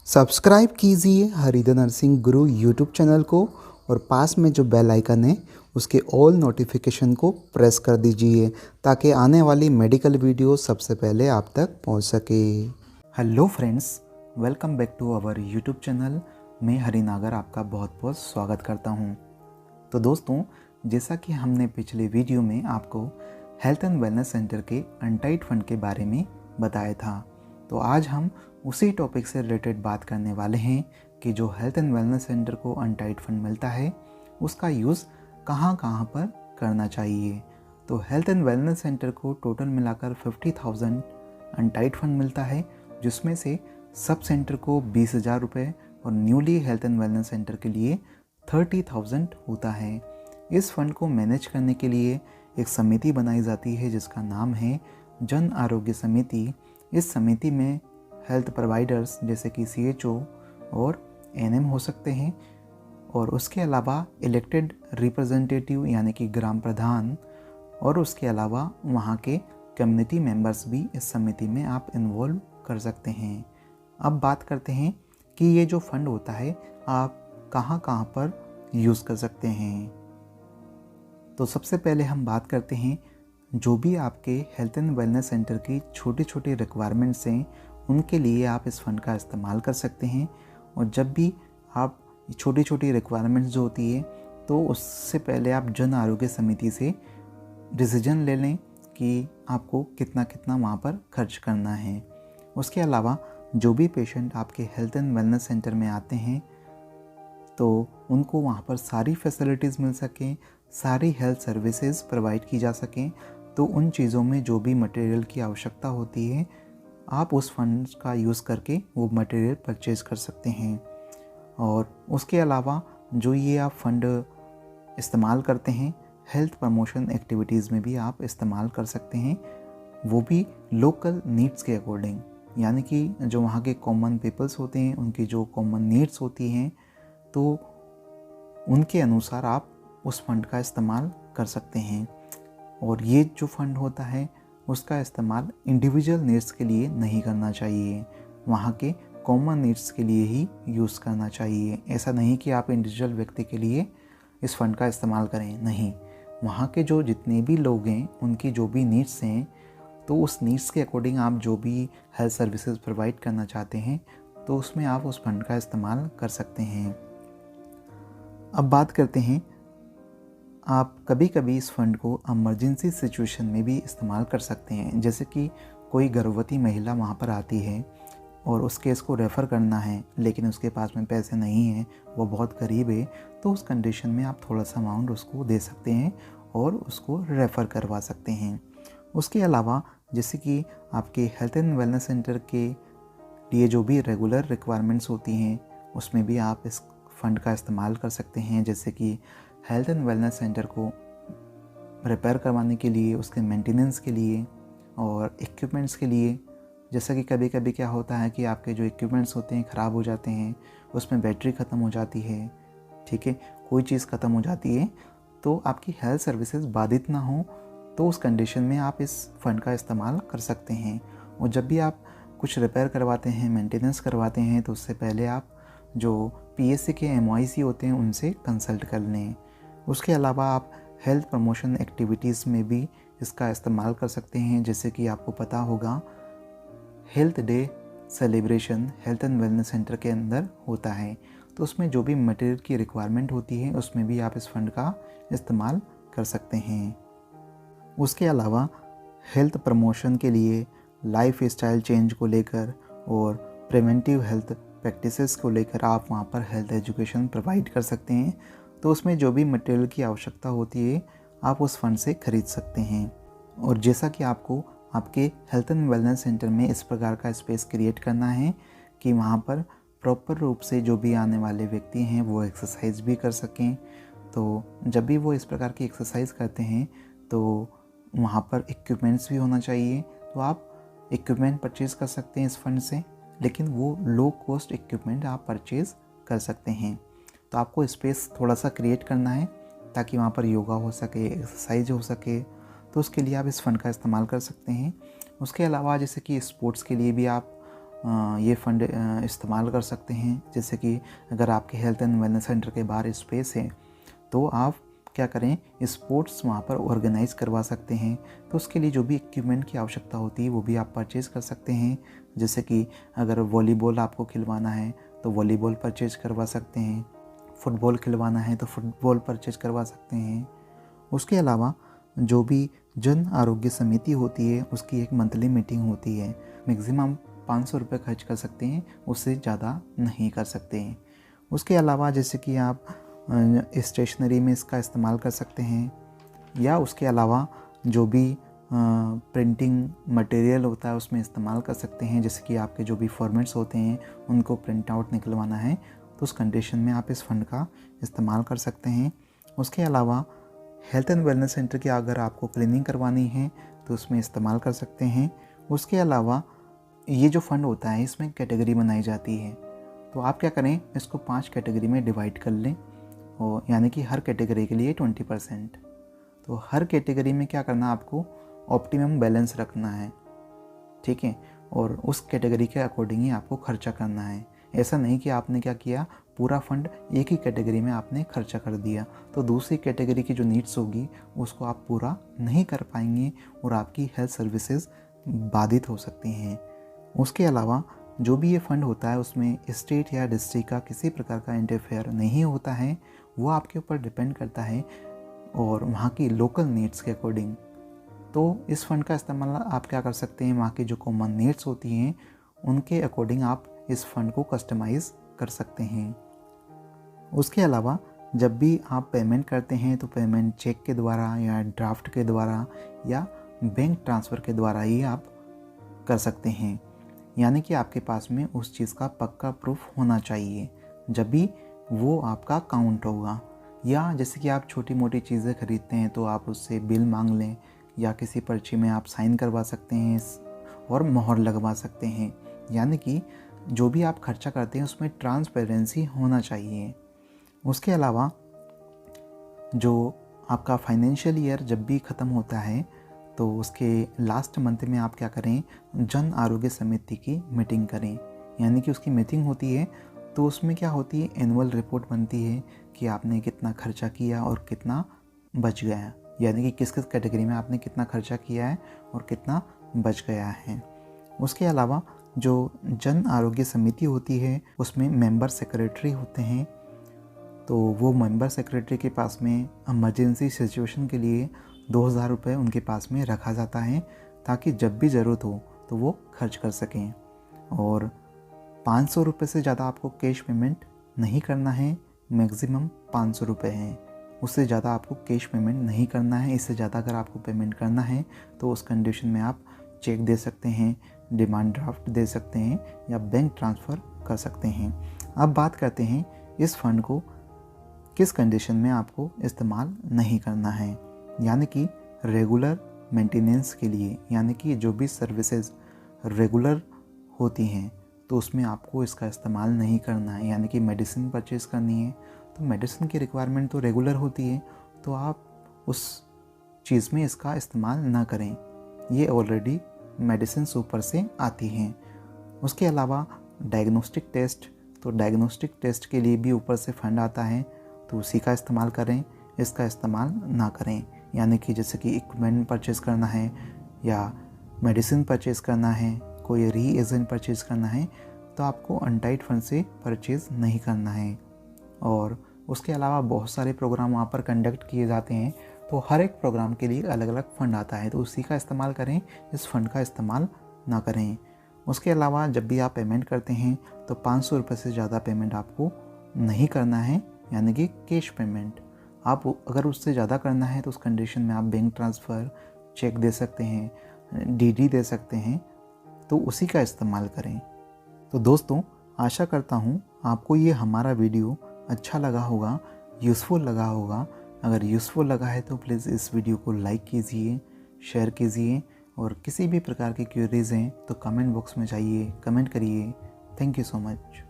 Subscribe कीजिए हरिधर नरसिंह गुरु YouTube channel को और पास में जो बेल आइकन है उसके ऑल नोटिफिकेशन को प्रेस कर दीजिए ताकि आने वाली मेडिकल वीडियो सबसे पहले आप तक पहुंच सके। Hello friends, welcome back to our YouTube channel. मैं हरिनागर आपका बहुत बहुत स्वागत करता हूं। तो दोस्तों, जैसा कि हमने पिछले वीडियो में आपको हेल्थ एंड वेलनेस सेंटर के अनटाइड फंड के बारे में बताया था, तो आज हम उसी टॉपिक से रिलेटेड बात करने वाले हैं कि जो हेल्थ एंड वेलनेस सेंटर को अनटाइड फंड मिलता है उसका यूज़ कहाँ कहाँ पर करना चाहिए। तो हेल्थ एंड वेलनेस सेंटर को टोटल मिलाकर 50,000 अनटाइड फंड मिलता है, जिसमें से सब सेंटर को 20,000 रुपये और newly health and wellness centre के लिए 30,000 होता है। इस फंड को मैनेज करने के लिए एक समिति बनाई जाती है जिसका नाम है जन आरोग्य समिति। इस समिति में हेल्थ प्रोवाइडर्स जैसे कि CHO और NM हो सकते हैं, और उसके अलावा इलेक्टेड रिप्रेजेंटेटिव यानी कि ग्राम प्रधान, और उसके अलावा वहाँ के कम्युनिटी मेंबर्स भी इस समिति में आप इन्वॉल्व कर सकते हैं। अब बात करते हैं कि ये जो फंड होता है आप कहाँ कहाँ पर यूज़ कर सकते हैं। तो सबसे पहले हम बात करते हैं जो भी आपके हेल्थ एंड वेलनेस सेंटर की छोटी छोटी रिक्वायरमेंट्स हैं उनके लिए आप इस फंड का इस्तेमाल कर सकते हैं। और जब भी आप छोटी छोटी रिक्वायरमेंट्स जो होती है तो उससे पहले आप जन आरोग्य समिति से डिसीजन ले लें कि आपको कितना कितना वहाँ पर खर्च करना है। उसके अलावा जो भी पेशेंट आपके हेल्थ एंड वेलनेस सेंटर में आते हैं तो उनको वहाँ पर सारी फैसिलिटीज़ मिल सकें, सारी हेल्थ सर्विसेज प्रोवाइड की जा सकें, तो उन चीज़ों में जो भी मटेरियल की आवश्यकता होती है आप उस फंड का यूज़ करके वो मटेरियल परचेज़ कर सकते हैं। और उसके अलावा जो ये आप फंड इस्तेमाल करते हैं हेल्थ प्रमोशन एक्टिविटीज़ में भी आप इस्तेमाल कर सकते हैं, वो भी लोकल नीड्स के अकॉर्डिंग, यानी कि जो वहाँ के कॉमन पीपल्स होते हैं उनकी जो कॉमन नीड्स होती हैं तो उनके अनुसार आप उस फंड का इस्तेमाल कर सकते हैं। और ये जो फंड होता है उसका इस्तेमाल इंडिविजुअल नीड्स के लिए नहीं करना चाहिए, वहाँ के कॉमन नीड्स के लिए ही यूज़ करना चाहिए। ऐसा नहीं कि आप इंडिविजुअल व्यक्ति के लिए इस फंड का इस्तेमाल करें, नहीं, वहाँ के जो जितने भी लोग हैं उनकी जो भी नीड्स हैं तो उस नीड्स के अकॉर्डिंग आप जो भी हेल्थ सर्विसेज प्रोवाइड करना चाहते हैं तो उसमें आप उस फंड का इस्तेमाल कर सकते हैं। अब बात करते हैं, आप कभी कभी इस फंड को इमरजेंसी सिचुएशन में भी इस्तेमाल कर सकते हैं। जैसे कि कोई गर्भवती महिला वहाँ पर आती है और उस केस को रेफ़र करना है लेकिन उसके पास में पैसे नहीं हैं, वो बहुत गरीब है, तो उस कंडीशन में आप थोड़ा सा अमाउंट उसको दे सकते हैं और उसको रेफ़र करवा सकते हैं। उसके अलावा जैसे कि आपके हेल्थ एंड वेलनेस सेंटर के लिए जो भी रेगुलर रिक्वायरमेंट्स होती हैं उसमें भी आप इस फंड का इस्तेमाल कर सकते हैं। जैसे कि हेल्थ एंड वेलनेस सेंटर को रिपेयर करवाने के लिए, उसके मेंटेनेंस के लिए और इक्विपमेंट्स के लिए। जैसा कि कभी कभी क्या होता है कि आपके जो इक्विपमेंट्स होते हैं ख़राब हो जाते हैं, उसमें बैटरी ख़त्म हो जाती है, ठीक है, कोई चीज़ ख़त्म हो जाती है, तो आपकी हेल्थ सर्विसेज बाधित ना हो, तो उस कंडीशन में आप इस फंड का इस्तेमाल कर सकते हैं। और जब भी आप कुछ रिपेयर करवाते हैं, मेंटेनेंस करवाते हैं, तो उससे पहले आप जो PSC के MIC होते हैं उनसे कंसल्ट कर लें। उसके अलावा आप हेल्थ प्रमोशन एक्टिविटीज़ में भी इसका इस्तेमाल कर सकते हैं। जैसे कि आपको पता होगा health day celebration health and wellness centre के अंदर होता है, तो उसमें जो भी मटेरियल की रिक्वायरमेंट होती है उसमें भी आप इस फंड का इस्तेमाल कर सकते हैं। उसके अलावा हेल्थ प्रमोशन के लिए, लाइफ स्टाइल चेंज को लेकर और प्रिवेंटिव हेल्थ प्रैक्टिसेस को लेकर आप वहाँ पर हेल्थ एजुकेशन प्रोवाइड कर सकते हैं। तो उसमें जो भी मटेरियल की आवश्यकता होती है आप उस फंड से खरीद सकते हैं। और जैसा कि आपको आपके हेल्थ एंड वेलनेस सेंटर में इस प्रकार का स्पेस क्रिएट करना है कि वहाँ पर प्रॉपर रूप से जो भी आने वाले व्यक्ति हैं वो एक्सरसाइज भी कर सकें, तो जब भी वो इस प्रकार की एक्सरसाइज करते हैं तो वहाँ पर इक्विपमेंट्स भी होना चाहिए। तो आप इक्विपमेंट परचेज़ कर सकते हैं इस फंड से, लेकिन वो लो कॉस्ट इक्विपमेंट आप परचेज़ कर सकते हैं। तो आपको स्पेस थोड़ा सा क्रिएट करना है ताकि वहाँ पर योगा हो सके, एक्सरसाइज हो सके, तो उसके लिए आप इस फंड का इस्तेमाल कर सकते हैं। उसके अलावा जैसे कि स्पोर्ट्स के लिए भी आप ये फ़ंड इस्तेमाल कर सकते हैं। जैसे कि अगर आपके हेल्थ एंड वेलनेस सेंटर के बाहर स्पेस है तो आप क्या करें, स्पोर्ट्स वहाँ पर ऑर्गेनाइज़ करवा सकते हैं। तो उसके लिए जो भी इक्विपमेंट की आवश्यकता होती है वो भी आप परचेज़ कर सकते हैं। जैसे कि अगर वॉलीबॉल आपको खिलवाना है तो वॉलीबॉल परचेज़ करवा सकते हैं, फुटबॉल खिलवाना है तो फुटबॉल परचेज़ करवा सकते हैं। उसके अलावा जो भी जन आरोग्य समिति होती है उसकी एक मंथली मीटिंग होती है। मैक्सिमम 500 रुपये खर्च कर सकते हैं, उससे ज़्यादा नहीं कर सकते हैं। उसके अलावा जैसे कि आप स्टेशनरी में इसका इस्तेमाल कर सकते हैं, या उसके अलावा जो भी प्रिंटिंग मटेरियल होता है उसमें इस्तेमाल कर सकते हैं। जैसे कि आपके जो भी फॉर्मेट्स होते हैं उनको प्रिंट आउट निकलवाना है तो उस कंडीशन में आप इस फंड का इस्तेमाल कर सकते हैं। उसके अलावा हेल्थ एंड वेलनेस सेंटर की अगर आपको क्लीनिंग करवानी है तो उसमें इस्तेमाल कर सकते हैं। उसके अलावा ये जो फ़ंड होता है इसमें कैटेगरी बनाई जाती है, तो आप क्या करें, इसको 5 कैटेगरी में डिवाइड कर लें, और यानी कि हर कैटेगरी के लिए 20%। तो हर कैटेगरी में क्या करना, आपको ऑप्टिमम बैलेंस रखना है, ठीक है, और उस कैटेगरी के अकॉर्डिंग ही आपको खर्चा करना है। ऐसा नहीं कि आपने क्या किया, पूरा फंड एक ही कैटेगरी में आपने खर्चा कर दिया तो दूसरी कैटेगरी की जो नीड्स होगी उसको आप पूरा नहीं कर पाएंगे और आपकी हेल्थ सर्विसेज बाधित हो सकती हैं। उसके अलावा जो भी ये फ़ंड होता है उसमें स्टेट या डिस्ट्रिक्ट का किसी प्रकार का इंटरफेयर नहीं होता है, वो आपके ऊपर डिपेंड करता है और वहाँ की लोकल नीड्स के अकॉर्डिंग। तो इस फ़ंड का इस्तेमाल आप क्या कर सकते हैं, वहाँ की जो कॉमन नीड्स होती हैं उनके अकॉर्डिंग आप इस फ़ंड को कस्टमाइज़ कर सकते हैं। उसके अलावा जब भी आप पेमेंट करते हैं तो पेमेंट चेक के द्वारा या ड्राफ्ट के द्वारा या बैंक ट्रांसफ़र के द्वारा ही आप कर सकते हैं, यानी कि आपके पास में उस चीज़ का पक्का प्रूफ होना चाहिए जब भी वो आपका काउंट होगा। या जैसे कि आप छोटी मोटी चीज़ें खरीदते हैं तो आप उससे बिल मांग लें या किसी पर्ची में आप साइन करवा सकते हैं और मोहर लगवा सकते हैं, यानी कि जो भी आप खर्चा करते हैं उसमें ट्रांसपेरेंसी होना चाहिए। उसके अलावा जो आपका फाइनेंशियल ईयर जब भी ख़त्म होता है तो उसके लास्ट मंथ में आप क्या करें, जन आरोग्य समिति की मीटिंग करें, यानी कि उसकी मीटिंग होती है तो उसमें क्या होती है, एनुअल रिपोर्ट बनती है कि आपने कितना खर्चा किया और कितना बच गया, यानी कि किस किस कैटेगरी में आपने कितना खर्चा किया है और कितना बच गया है। उसके अलावा जो जन आरोग्य समिति होती है उसमें मेंबर सेक्रेटरी होते हैं, तो वो मेंबर सेक्रेटरी के पास में इमरजेंसी सिचुएशन के लिए 2000 रुपये उनके पास में रखा जाता है ताकि जब भी ज़रूरत हो तो वो खर्च कर सकें। और 500 रुपये से ज़्यादा आपको कैश पेमेंट नहीं करना है, मैक्सिमम 500 रुपये है, उससे ज़्यादा आपको कैश पेमेंट नहीं करना है। इससे ज़्यादा अगर आपको पेमेंट करना है तो उस कंडीशन में आप चेक दे सकते हैं, डिमांड ड्राफ्ट दे सकते हैं या बैंक ट्रांसफ़र कर सकते हैं। अब बात करते हैं इस फंड को किस कंडीशन में आपको इस्तेमाल नहीं करना है, यानी कि रेगुलर मेंटेनेंस के लिए, यानी कि जो भी सर्विसेज रेगुलर होती हैं तो उसमें आपको इसका इस्तेमाल नहीं करना है। यानी कि मेडिसिन परचेज़ करनी है तो मेडिसिन की रिक्वायरमेंट तो रेगुलर होती है तो आप उस चीज़ में इसका इस्तेमाल ना करें, ये ऑलरेडी मेडिसिन ऊपर से आती हैं। उसके अलावा डायग्नोस्टिक टेस्ट, तो डायग्नोस्टिक टेस्ट के लिए भी ऊपर से फंड आता है तो उसी का इस्तेमाल करें, इसका इस्तेमाल ना करें। यानी कि जैसे कि इक्विपमेंट परचेज़ करना है या मेडिसिन परचेज़ करना है, कोई रीएजेंट परचेज़ करना है तो आपको अनटाइड फंड से परचेज़ नहीं करना है। और उसके अलावा बहुत सारे प्रोग्राम वहाँ पर कंडक्ट किए जाते हैं तो हर एक प्रोग्राम के लिए अलग अलग फ़ंड आता है तो उसी का इस्तेमाल करें, इस फ़ंड का इस्तेमाल ना करें। उसके अलावा जब भी आप पेमेंट करते हैं तो 500 रुपये से ज़्यादा पेमेंट आपको नहीं करना है, यानी कि कैश पेमेंट। आप अगर उससे ज़्यादा करना है तो उस कंडीशन में आप बैंक ट्रांसफ़र, चेक दे सकते हैं, डीडी दे सकते हैं, तो उसी का इस्तेमाल करें। तो दोस्तों, आशा करता हूँ आपको ये हमारा वीडियो अच्छा लगा होगा, यूज़फुल लगा होगा। अगर यूज़फुल लगा है तो प्लीज़ इस वीडियो को लाइक कीजिए, शेयर कीजिए और किसी भी प्रकार की क्वेरीज़ हैं तो कमेंट बॉक्स में जाइए, कमेंट करिए। Thank you so much.